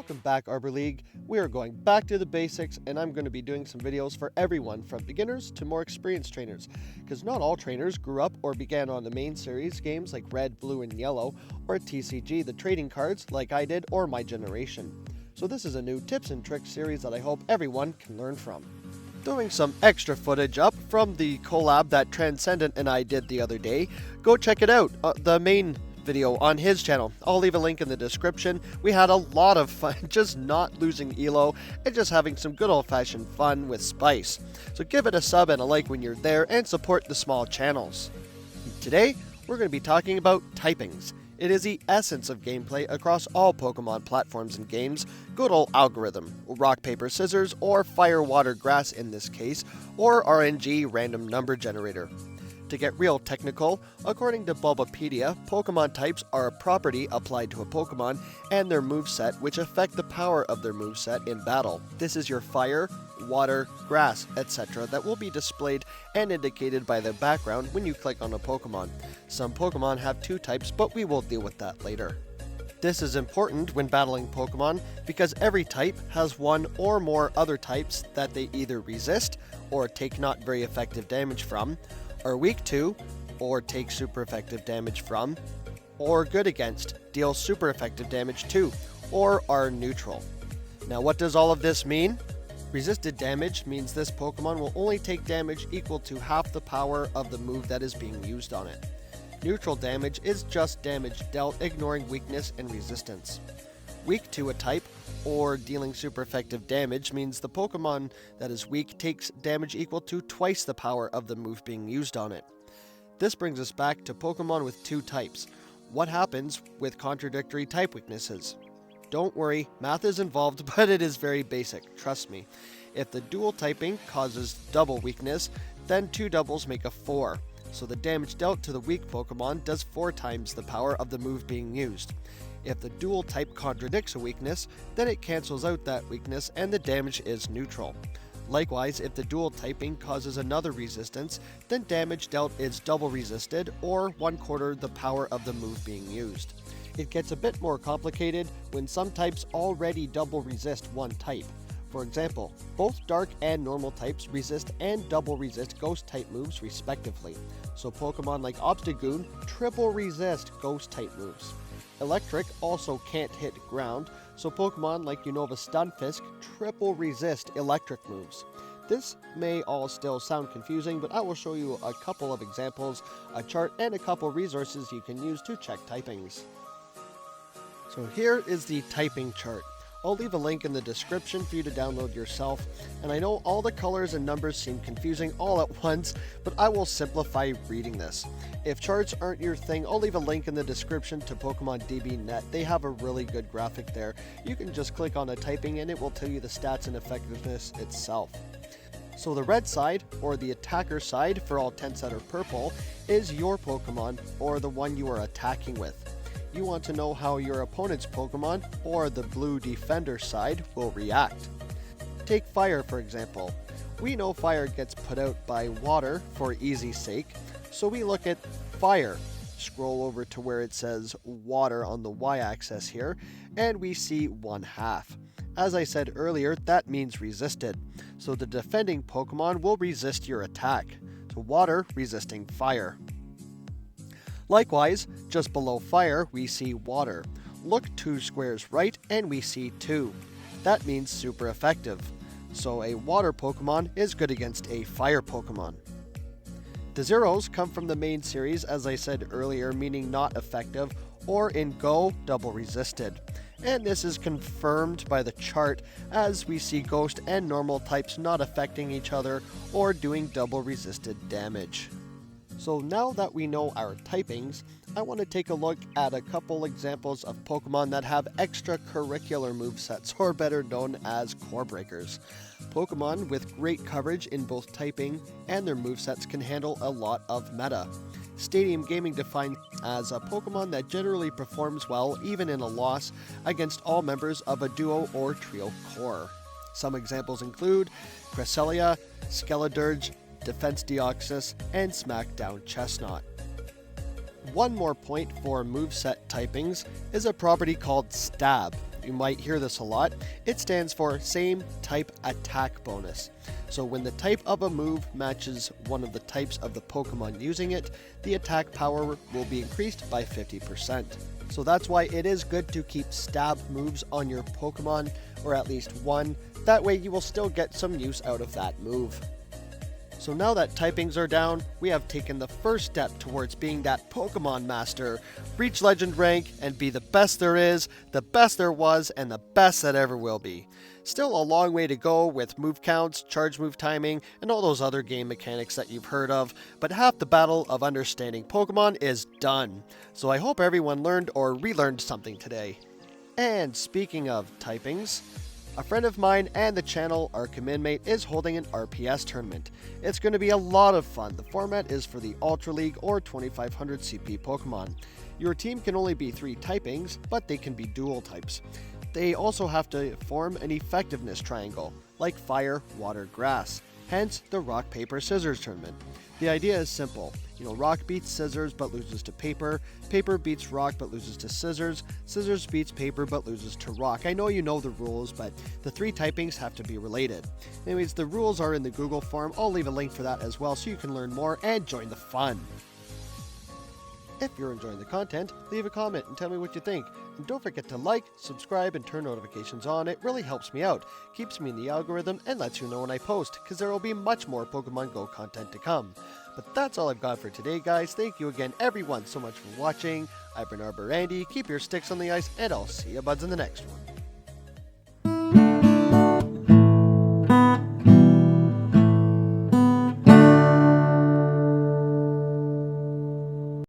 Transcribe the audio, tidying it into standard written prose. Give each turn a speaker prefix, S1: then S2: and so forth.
S1: Welcome back, Arbor League. We are going back to the basics, and I'm going to be doing some videos for everyone from beginners to more experienced trainers, because not all trainers grew up or began on the main series games like Red, Blue, and Yellow, or TCG, the trading cards, like I did, or my generation. So this is a new tips and tricks series that I hope everyone can learn from. Throwing some extra footage up from the collab that Transcendent and I did the other day. Go check it out, the main video on his channel. I'll leave a link in the description. We had a lot of fun just not losing elo and just having some good old-fashioned fun with spice. So give it a sub and a like when you're there and support the small channels. Today we're going to be talking about typings. It is the essence of gameplay across all Pokemon platforms and games. Good old algorithm, rock, paper, scissors, or fire, water, grass in this case, or RNG random number generator. To get real technical, according to Bulbapedia, Pokemon types are a property applied to a Pokemon and their moveset which affect the power of their moveset in battle. This is your fire, water, grass, etc. that will be displayed and indicated by the background when you click on a Pokemon. Some Pokemon have two types, but we will deal with that later. This is important when battling Pokemon because every type has one or more other types that they either resist or take not very effective damage from, are weak to, or take super effective damage from, or good against, deal super effective damage to, or are neutral. Now what does all of this mean? Resisted damage means this Pokemon will only take damage equal to half the power of the move that is being used on it. Neutral damage is just damage dealt ignoring weakness and resistance. Weak to a type, or dealing super effective damage, means the Pokemon that is weak takes damage equal to twice the power of the move being used on it. This brings us back to Pokemon with two types. What happens with contradictory type weaknesses? Don't worry, math is involved, but it is very basic, trust me. If the dual typing causes double weakness, then two doubles make a 4. So the damage dealt to the weak Pokemon does 4 times the power of the move being used. If the dual type contradicts a weakness, then it cancels out that weakness and the damage is neutral. Likewise, if the dual typing causes another resistance, then damage dealt is double resisted or 1/4 the power of the move being used. It gets a bit more complicated when some types already double resist one type. For example, both dark and normal types resist and double resist ghost type moves respectively. So Pokemon like Obstagoon triple resist ghost type moves. Electric also can't hit ground, so Pokemon like Unova Stunfisk triple resist electric moves. This may all still sound confusing, but I will show you a couple of examples, a chart, and a couple resources you can use to check typings. So here is the typing chart. I'll leave a link in the description for you to download yourself, and I know all the colors and numbers seem confusing all at once, but I will simplify reading this. If charts aren't your thing, I'll leave a link in the description to Pokemon DB.net. They have a really good graphic there. You can just click on the typing and it will tell you the stats and effectiveness itself. So the red side, or the attacker side for all tents that are purple, is your Pokemon, or the one you are attacking with. You want to know how your opponent's Pokemon, or the blue defender side, will react. Take fire for example. We know fire gets put out by water for easy's sake, so we look at fire. Scroll over to where it says water on the y-axis here, and we see 1/2. As I said earlier, that means resisted, so the defending Pokemon will resist your attack. So water resisting fire. Likewise, just below fire, we see water. Look 2 squares right and we see 2. That means super effective. So a water Pokemon is good against a fire Pokemon. The zeros come from the main series, as I said earlier, meaning not effective, or in Go, double resisted. And this is confirmed by the chart, as we see ghost and normal types not affecting each other or doing double resisted damage. So now that we know our typings, I want to take a look at a couple examples of Pokemon that have extracurricular movesets, or better known as core breakers. Pokemon with great coverage in both typing and their movesets can handle a lot of meta. Stadium Gaming defines as a Pokemon that generally performs well even in a loss against all members of a duo or trio core. Some examples include Cresselia, Skeledirge, Defense Deoxys, and Smackdown Chestnut. One more point for moveset typings is a property called Stab. You might hear this a lot. It stands for same type attack bonus. So when the type of a move matches one of the types of the Pokemon using it, the attack power will be increased by 50%. So that's why it is good to keep stab moves on your Pokemon, or at least one. That way you will still get some use out of that move. So now that typings are down, we have taken the first step towards being that Pokemon Master, reach Legend rank, and be the best there is, the best there was, and the best that ever will be. Still a long way to go with move counts, charge move timing, and all those other game mechanics that you've heard of, but half the battle of understanding Pokemon is done. So I hope everyone learned or relearned something today. And speaking of typings, a friend of mine and the channel, our command mate, is holding an RPS tournament. It's going to be a lot of fun. The format is for the Ultra League or 2500 CP Pokemon. Your team can only be 3 typings, but they can be dual types. They also have to form an effectiveness triangle, like fire, water, grass. Hence the rock, paper, scissors tournament. The idea is simple. Rock beats scissors but loses to paper. Paper beats rock but loses to scissors. Scissors beats paper but loses to rock. I know you know the rules, but the 3 typings have to be related. Anyways, the rules are in the Google form. I'll leave a link for that as well so you can learn more and join the fun. If you're enjoying the content, leave a comment and tell me what you think. And don't forget to like, subscribe, and turn notifications on. It really helps me out, keeps me in the algorithm, and lets you know when I post, because there will be much more Pokemon Go content to come. But that's all I've got for today, guys. Thank you again, everyone, so much for watching. I've been ArborAndy. Keep your sticks on the ice, and I'll see you buds in the next one.